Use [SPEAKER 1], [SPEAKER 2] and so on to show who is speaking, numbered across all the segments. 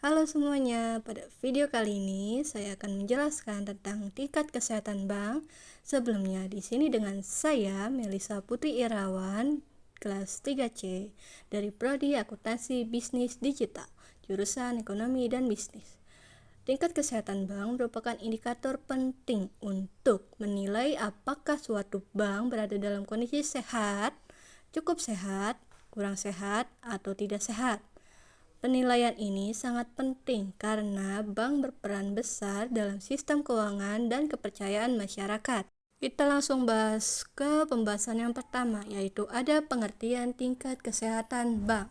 [SPEAKER 1] Halo semuanya, pada video kali ini saya akan menjelaskan tentang tingkat kesehatan bank. Sebelumnya di sini dengan saya Melisa Putri Irawan, kelas 3C dari Prodi Akuntansi Bisnis Digital, jurusan Ekonomi dan Bisnis. Tingkat kesehatan bank merupakan indikator penting untuk menilai apakah suatu bank berada dalam kondisi sehat, cukup sehat, kurang sehat, atau tidak sehat. Penilaian ini sangat penting karena bank berperan besar dalam sistem keuangan dan kepercayaan masyarakat. Kita langsung bahas ke pembahasan yang pertama, yaitu ada pengertian tingkat kesehatan bank.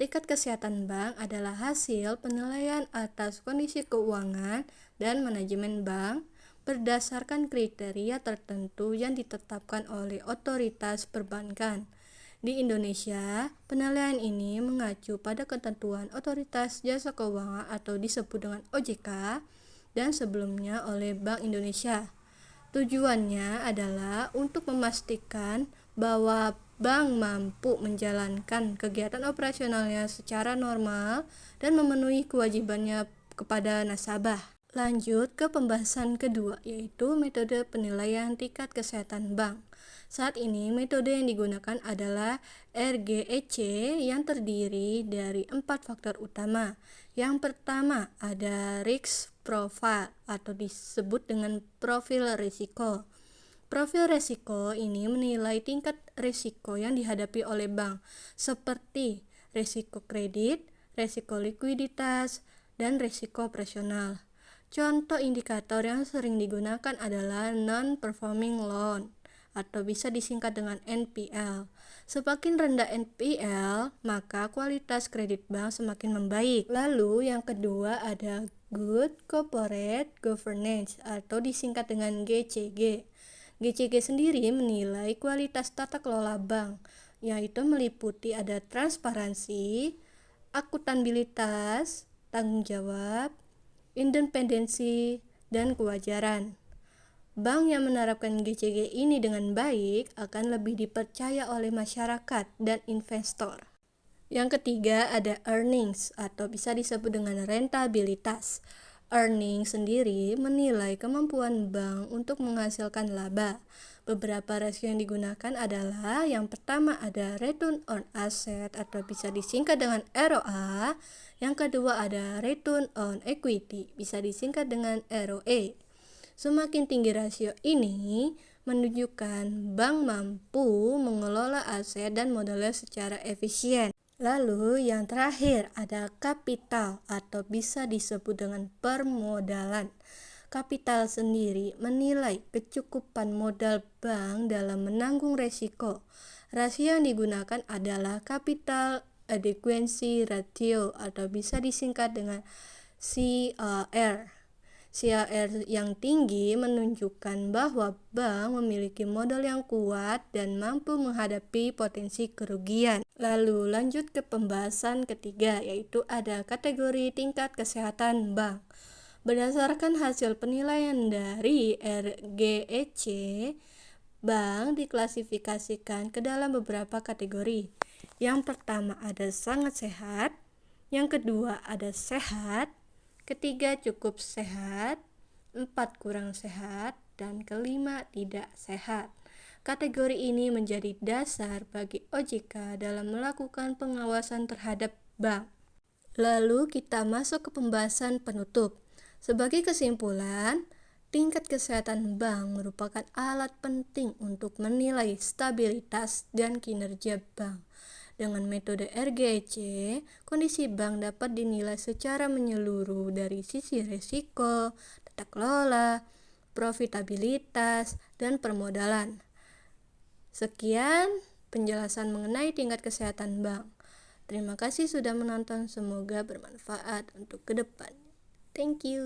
[SPEAKER 1] Tingkat kesehatan bank adalah hasil penilaian atas kondisi keuangan dan manajemen bank berdasarkan kriteria tertentu yang ditetapkan oleh otoritas perbankan. Di Indonesia, penilaian ini mengacu pada ketentuan Otoritas Jasa Keuangan atau disebut dengan OJK dan sebelumnya oleh Bank Indonesia. Tujuannya adalah untuk memastikan bahwa bank mampu menjalankan kegiatan operasionalnya secara normal dan memenuhi kewajibannya kepada nasabah. Lanjut ke pembahasan kedua, yaitu metode penilaian tingkat kesehatan bank. Saat ini metode yang digunakan adalah RGEC yang terdiri dari 4 faktor utama. Yang pertama ada risk profile atau disebut dengan profil risiko. Profil risiko ini menilai tingkat risiko yang dihadapi oleh bank seperti risiko kredit, risiko likuiditas, dan risiko operasional. Contoh indikator yang sering digunakan adalah non-performing loan atau bisa disingkat dengan NPL. Semakin rendah NPL, maka kualitas kredit bank semakin membaik. Lalu yang kedua ada Good Corporate Governance atau disingkat dengan GCG. GCG sendiri menilai kualitas tata kelola bank, yaitu meliputi ada transparansi, akuntabilitas, tanggung jawab, independensi, dan kewajaran. Bank yang menerapkan GCG ini dengan baik akan lebih dipercaya oleh masyarakat dan investor. Yang ketiga ada earnings atau bisa disebut dengan rentabilitas. Earnings sendiri menilai kemampuan bank untuk menghasilkan laba. Beberapa rasio yang digunakan adalah yang pertama ada return on asset atau bisa disingkat dengan ROA. Yang kedua ada return on equity, bisa disingkat dengan ROE. Semakin tinggi rasio ini menunjukkan bank mampu mengelola aset dan modalnya secara efisien. Lalu yang terakhir ada kapital atau bisa disebut dengan permodalan. Kapital sendiri menilai kecukupan modal bank dalam menanggung resiko. Rasio yang digunakan adalah capital adequacy ratio atau bisa disingkat dengan CAR. CAR yang tinggi menunjukkan bahwa bank memiliki modal yang kuat dan mampu menghadapi potensi kerugian. Lalu lanjut ke pembahasan ketiga, yaitu ada kategori tingkat kesehatan bank. Berdasarkan hasil penilaian dari RGEC, bank diklasifikasikan ke dalam beberapa kategori. Yang pertama ada sangat sehat, yang kedua ada sehat, ketiga cukup sehat, 4 kurang sehat, dan kelima tidak sehat. Kategori ini menjadi dasar bagi OJK dalam melakukan pengawasan terhadap bank. Lalu kita masuk ke pembahasan penutup. Sebagai kesimpulan, tingkat kesehatan bank merupakan alat penting untuk menilai stabilitas dan kinerja bank. Dengan metode RGEC, kondisi bank dapat dinilai secara menyeluruh dari sisi risiko, tata kelola, profitabilitas, dan permodalan. Sekian penjelasan mengenai tingkat kesehatan bank. Terima kasih sudah menonton, semoga bermanfaat untuk ke depan. Thank you.